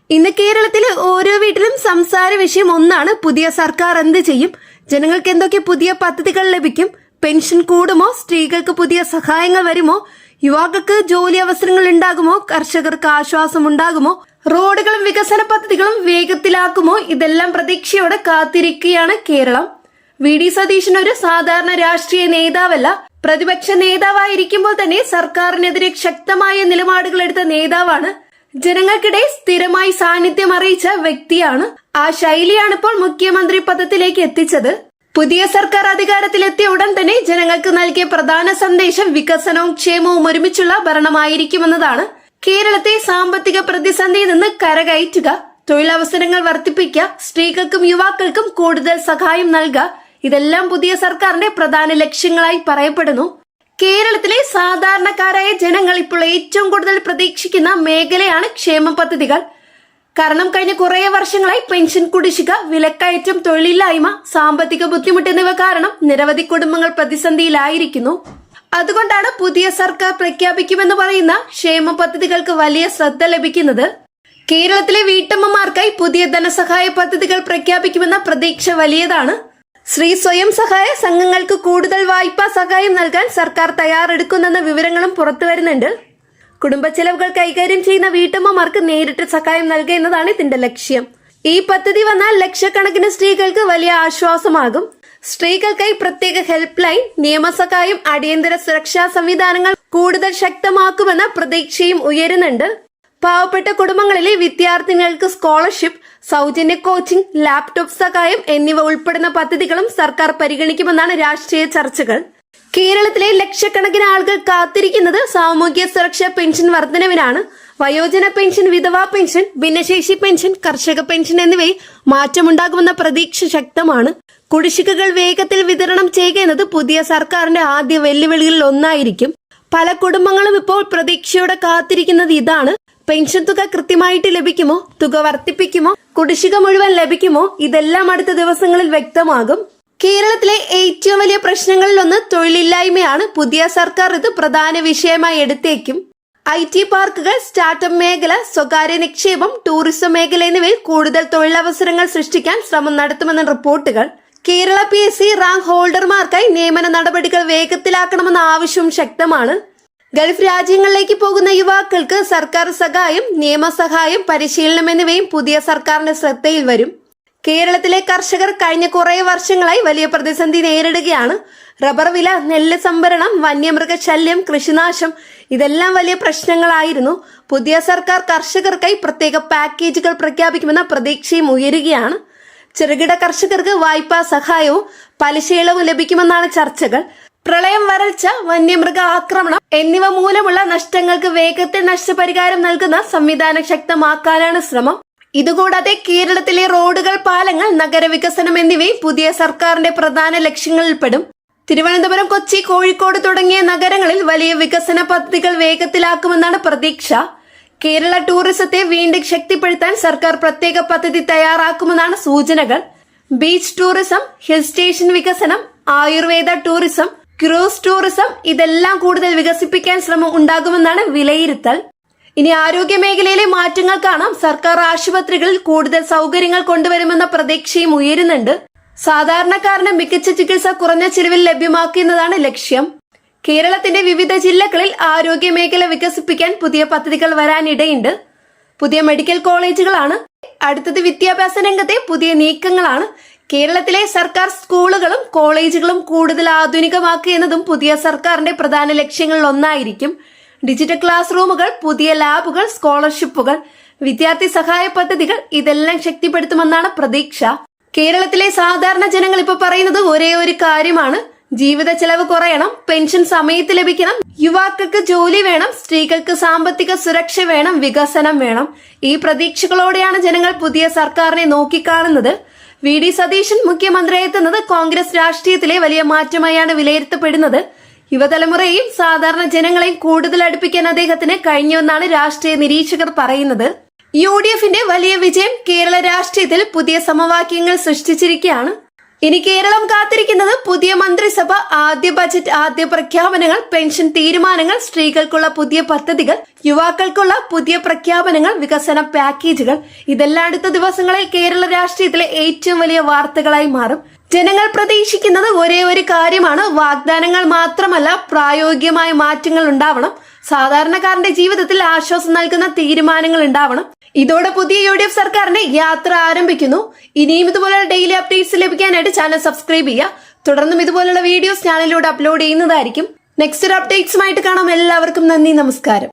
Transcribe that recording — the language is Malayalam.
ഇന്ന് കേരളത്തിലെ ഓരോ വീട്ടിലും സംസാര വിഷയം ഒന്നാണ്, പുതിയ സർക്കാർ എന്ത് ചെയ്യും, ജനങ്ങൾക്ക് എന്തൊക്കെ പുതിയ പദ്ധതികൾ ലഭിക്കും, പെൻഷൻ കൂടുമോ, സ്ത്രീകൾക്ക് പുതിയ സഹായങ്ങൾ വരുമോ, യുവാക്കൾക്ക് ജോലി അവസരങ്ങൾ ഉണ്ടാകുമോ, കർഷകർക്ക് ആശ്വാസം ഉണ്ടാകുമോ, റോഡുകളും വികസന പദ്ധതികളും വേഗത്തിലാക്കുമോ, ഇതെല്ലാം പ്രതീക്ഷയോടെ കാത്തിരിക്കുകയാണ് കേരളം. വി.ഡി. സതീശൻ ഒരു സാധാരണ രാഷ്ട്രീയ നേതാവല്ല. പ്രതിപക്ഷ നേതാവായിരിക്കുമ്പോൾ തന്നെ സർക്കാരിനെതിരെ ശക്തമായ നിലപാടുകൾ എടുത്ത നേതാവാണ്. ജനങ്ങൾക്കിടെ സ്ഥിരമായി സാന്നിധ്യം അറിയിച്ച വ്യക്തിയാണ്. ആ ശൈലിയാണ് ഇപ്പോൾ മുഖ്യമന്ത്രി പദത്തിലേക്ക് എത്തിച്ചത്. പുതിയ സർക്കാർ അധികാരത്തിലെത്തിയ ഉടൻ തന്നെ ജനങ്ങൾക്ക് നൽകിയ പ്രധാന സന്ദേശം വികസനവും ക്ഷേമവും ഒരുമിച്ചുള്ള ഭരണമായിരിക്കുമെന്നതാണ്. കേരളത്തെ സാമ്പത്തിക പ്രതിസന്ധിയിൽ നിന്ന് കരകയറ്റുക, തൊഴിലവസരങ്ങൾ വർദ്ധിപ്പിക്കുക, സ്ത്രീകൾക്കും യുവാക്കൾക്കും കൂടുതൽ സഹായം നൽകുക, ഇതെല്ലാം പുതിയ സർക്കാരിന്റെ പ്രധാന ലക്ഷ്യങ്ങളായി പറയപ്പെടുന്നു. കേരളത്തിലെ സാധാരണക്കാരായ ജനങ്ങൾ ഇപ്പോൾ ഏറ്റവും കൂടുതൽ പ്രതീക്ഷിക്കുന്ന മേഖലയാണ് ക്ഷേമ പദ്ധതികൾ. കാരണം കഴിഞ്ഞ കുറേ വർഷങ്ങളായി പെൻഷൻ കുടിശ്ശിക, വിലക്കയറ്റം, തൊഴിലില്ലായ്മ, സാമ്പത്തിക ബുദ്ധിമുട്ട് എന്നിവ കാരണം നിരവധി കുടുംബങ്ങൾ പ്രതിസന്ധിയിലായിരിക്കുന്നു. അതുകൊണ്ടാണ് പുതിയ സർക്കാർ പ്രഖ്യാപിക്കുമെന്ന് പറയുന്ന ക്ഷേമ പദ്ധതികൾക്ക് വലിയ ശ്രദ്ധ ലഭിക്കുന്നത്. കേരളത്തിലെ വീട്ടമ്മമാർക്കായി പുതിയ ധനസഹായ പദ്ധതികൾ പ്രഖ്യാപിക്കുമെന്ന പ്രതീക്ഷ വലിയതാണ്. സ്ത്രീ സ്വയം സഹായ സംഘങ്ങൾക്ക് കൂടുതൽ വായ്പാ സഹായം നൽകാൻ സർക്കാർ തയ്യാറെടുക്കുന്നെന്ന വിവരങ്ങളും പുറത്തുവരുന്നുണ്ട്. കുടുംബ ചെലവുകൾ കൈകാര്യം ചെയ്യുന്ന വീട്ടമ്മമാർക്ക് നേരിട്ട് സഹായം നൽകുക എന്നതാണ് ഇതിന്റെ ലക്ഷ്യം. ഈ പദ്ധതി വന്നാൽ ലക്ഷക്കണക്കിന് സ്ത്രീകൾക്ക് വലിയ ആശ്വാസമാകും. സ്ത്രീകൾക്കായി പ്രത്യേക ഹെൽപ്പ് ലൈൻ, നിയമസഹായം, അടിയന്തര സുരക്ഷാ സംവിധാനങ്ങൾ കൂടുതൽ ശക്തമാക്കുമെന്ന പ്രതീക്ഷയും ഉയരുന്നുണ്ട്. പാവപ്പെട്ട കുടുംബങ്ങളിലെ വിദ്യാർത്ഥിനികൾക്ക് സ്കോളർഷിപ്പ്, സൗജന്യ കോച്ചിംഗ്, ലാപ്ടോപ്പ് സഹായം എന്നിവ ഉൾപ്പെടുന്ന പദ്ധതികളും സർക്കാർ പരിഗണിക്കുമെന്നാണ് രാഷ്ട്രീയ ചർച്ചകൾ. കേരളത്തിലെ ലക്ഷക്കണക്കിന് ആളുകൾ കാത്തിരിക്കുന്നത് സാമൂഹ്യ സുരക്ഷാ പെൻഷൻ വർധനവിനാണ്. വയോജന പെൻഷൻ, വിധവാ പെൻഷൻ, ഭിന്നശേഷി പെൻഷൻ, കർഷക പെൻഷൻ എന്നിവയിൽ മാറ്റമുണ്ടാകുമെന്ന പ്രതീക്ഷ ശക്തമാണ്. കുടിശ്ശികകൾ വേഗത്തിൽ വിതരണം ചെയ്യുക എന്നത് പുതിയ സർക്കാരിന്റെ ആദ്യ വെല്ലുവിളികളിൽ ഒന്നായിരിക്കും. പല കുടുംബങ്ങളും ഇപ്പോൾ പ്രതീക്ഷയോടെ കാത്തിരിക്കുന്നത് ഇതാണ്. പെൻഷൻ തുക കൃത്യമായിട്ട് ലഭിക്കുമോ, തുക വർദ്ധിപ്പിക്കുമോ, കുടിശ്ശിക മുഴുവൻ ലഭിക്കുമോ, ഇതെല്ലാം അടുത്ത ദിവസങ്ങളിൽ വ്യക്തമാകും. കേരളത്തിലെ ഏറ്റവും വലിയ പ്രശ്നങ്ങളിലൊന്ന് തൊഴിലില്ലായ്മയാണ്. പുതിയ സർക്കാർ ഇത് പ്രധാന വിഷയമായി എടുത്തേക്കും. IT പാർക്കുകൾ, സ്റ്റാർട്ടപ്പ് മേഖല, സ്വകാര്യ നിക്ഷേപം, ടൂറിസം മേഖല എന്നിവയിൽ കൂടുതൽ തൊഴിലവസരങ്ങൾ സൃഷ്ടിക്കാൻ ശ്രമം നടത്തുമെന്ന റിപ്പോർട്ടുകൾ. കേരള PSC റാങ്ക് ഹോൾഡർമാർക്കായി നിയമന നടപടികൾ വേഗത്തിലാക്കണമെന്ന ആവശ്യവും ശക്തമാണ്. ഗൾഫ് രാജ്യങ്ങളിലേക്ക് പോകുന്ന യുവാക്കൾക്ക് സർക്കാർ സഹായം, നിയമസഹായം, പരിശീലനം എന്നിവയും പുതിയ സർക്കാരിന്റെ ശ്രദ്ധയിൽ വരും. കേരളത്തിലെ കർഷകർ കഴിഞ്ഞ കുറേ വർഷങ്ങളായി വലിയ പ്രതിസന്ധി നേരിടുകയാണ്. റബ്ബർ വില, നെല്ല് സംഭരണം, വന്യമൃഗശല്യം, കൃഷിനാശം, ഇതെല്ലാം വലിയ പ്രശ്നങ്ങളായിരുന്നു. പുതിയ സർക്കാർ കർഷകർക്കായി പ്രത്യേക പാക്കേജുകൾ പ്രഖ്യാപിക്കുമെന്ന പ്രതീക്ഷയും ഉയരുകയാണ്. ചെറുകിട കർഷകർക്ക് വായ്പാ സഹായവും പലിശയിളവും ലഭിക്കുമെന്നാണ് ചർച്ചകൾ. പ്രളയം, വരൾച്ച, വന്യമൃഗ ആക്രമണം എന്നിവ മൂലമുള്ള നഷ്ടങ്ങൾക്ക് വേഗത്തിൽ നഷ്ടപരിഹാരം നൽകുന്ന സംവിധാനം ശക്തമാക്കാനാണ് ശ്രമം. ഇതുകൂടാതെ കേരളത്തിലെ റോഡുകൾ, പാലങ്ങൾ, നഗരവികസനം എന്നിവയും പുതിയ സർക്കാരിന്റെ പ്രധാന ലക്ഷ്യങ്ങളിൽപ്പെടും. തിരുവനന്തപുരം, കൊച്ചി, കോഴിക്കോട് തുടങ്ങിയ നഗരങ്ങളിൽ വലിയ വികസന പദ്ധതികൾ വേഗത്തിലാക്കുമെന്നാണ് പ്രതീക്ഷ. കേരള ടൂറിസത്തെ വീണ്ടും ശക്തിപ്പെടുത്താൻ സർക്കാർ പ്രത്യേക പദ്ധതി തയ്യാറാക്കുമെന്നാണ് സൂചനകൾ. ബീച്ച് ടൂറിസം, ഹിൽ സ്റ്റേഷൻ വികസനം, ആയുർവേദ ടൂറിസം, ക്രൂസ് ടൂറിസം, ഇതെല്ലാം കൂടുതൽ വികസിപ്പിക്കാൻ ശ്രമം ഉണ്ടാകുമെന്നാണ് വിലയിരുത്തൽ. ഇനി ആരോഗ്യ മേഖലയിലെ മാറ്റങ്ങൾ കാണാം. സർക്കാർ ആശുപത്രികളിൽ കൂടുതൽ സൗകര്യങ്ങൾ കൊണ്ടുവരുമെന്ന പ്രതീക്ഷയും ഉയരുന്നുണ്ട്. സാധാരണക്കാരന് മികച്ച ചികിത്സ കുറഞ്ഞ ചിലവിൽ ലഭ്യമാക്കുന്നതാണ് ലക്ഷ്യം. കേരളത്തിന്റെ വിവിധ ജില്ലകളിൽ ആരോഗ്യ മേഖല വികസിപ്പിക്കാൻ പുതിയ പദ്ധതികൾ വരാനിടയുണ്ട്. പുതിയ മെഡിക്കൽ കോളേജുകളാണ് അടുത്തത്. വിദ്യാഭ്യാസ രംഗത്തെ പുതിയ നീക്കങ്ങളാണ്. കേരളത്തിലെ സർക്കാർ സ്കൂളുകളും കോളേജുകളും കൂടുതൽ ആധുനികമാക്കുക എന്നതും പുതിയ സർക്കാരിന്റെ പ്രധാന ലക്ഷ്യങ്ങളിൽ ഒന്നായിരിക്കും. ഡിജിറ്റൽ ക്ലാസ് റൂമുകൾ, പുതിയ ലാബുകൾ, സ്കോളർഷിപ്പുകൾ, വിദ്യാർത്ഥി സഹായ പദ്ധതികൾ, ഇതെല്ലാം ശക്തിപ്പെടുത്തുമെന്നാണ് പ്രതീക്ഷ. കേരളത്തിലെ സാധാരണ ജനങ്ങൾ ഇപ്പോൾ പറയുന്നത് ഒരേ ഒരു കാര്യമാണ്: ജീവിത ചെലവ് കുറയണം, പെൻഷൻ സമയത്ത് ലഭിക്കണം, യുവാക്കൾക്ക് ജോലി വേണം, സ്ത്രീകൾക്ക് സാമ്പത്തിക സുരക്ഷ വേണം, വികസനം വേണം. ഈ പ്രതീക്ഷകളോടെയാണ് ജനങ്ങൾ പുതിയ സർക്കാരിനെ നോക്കിക്കാണുന്നത്. വി.ഡി. സതീശൻ മുഖ്യമന്ത്രിയെത്തുന്നത് കോൺഗ്രസ് രാഷ്ട്രീയത്തിലെ വലിയ മാറ്റമായാണ് വിലയിരുത്തപ്പെടുന്നത്. യുവതലമുറയെയും സാധാരണ ജനങ്ങളെയും കൂടുതൽ അടുപ്പിക്കാൻ അദ്ദേഹത്തിന് കഴിഞ്ഞുവെന്നാണ് രാഷ്ട്രീയ നിരീക്ഷകർ പറയുന്നത്. UDFന്റെ വലിയ വിജയം കേരള രാഷ്ട്രീയത്തിൽ പുതിയ സമവാക്യങ്ങൾ സൃഷ്ടിച്ചിരിക്കുകയാണ്. ഇനി കേരളം കാത്തിരിക്കുന്നത് പുതിയ മന്ത്രിസഭ, ആദ്യ ബജറ്റ്, ആദ്യ പ്രഖ്യാപനങ്ങൾ, പെൻഷൻ തീരുമാനങ്ങൾ, സ്ത്രീകൾക്കുള്ള പുതിയ പദ്ധതികൾ, യുവാക്കൾക്കുള്ള പുതിയ പ്രഖ്യാപനങ്ങൾ, വികസന പാക്കേജുകൾ. ഇതെല്ലാം അടുത്ത ദിവസങ്ങളിൽ കേരള രാഷ്ട്രീയത്തിലെ ഏറ്റവും വലിയ വാർത്തകളായി മാറും. ജനങ്ങൾ പ്രതീക്ഷിക്കുന്നത് ഒരേ ഒരു കാര്യമാണ്. വാഗ്ദാനങ്ങൾ മാത്രമല്ല, പ്രായോഗികമായ മാറ്റങ്ങൾ ഉണ്ടാവണം. സാധാരണക്കാരന്റെ ജീവിതത്തിൽ ആശ്വാസം നൽകുന്ന തീരുമാനങ്ങൾ ഉണ്ടാവണം. ഇതോടെ പുതിയ UDF സർക്കാരിന്റെ യാത്ര ആരംഭിക്കുന്നു. ഇനിയും ഇതുപോലുള്ള ഡെയിലി അപ്ഡേറ്റ്സ് ലഭിക്കാനായിട്ട് ചാനൽ സബ്സ്ക്രൈബ് ചെയ്യുക. തുടർന്നും ഇതുപോലുള്ള വീഡിയോസ് ചാനലിലൂടെ അപ്ലോഡ് ചെയ്യുന്നതായിരിക്കും. നെക്സ്റ്റ് ഒരു അപ്ഡേറ്റ്സുമായിട്ട് കാണാം. എല്ലാവർക്കും നന്ദി, നമസ്കാരം.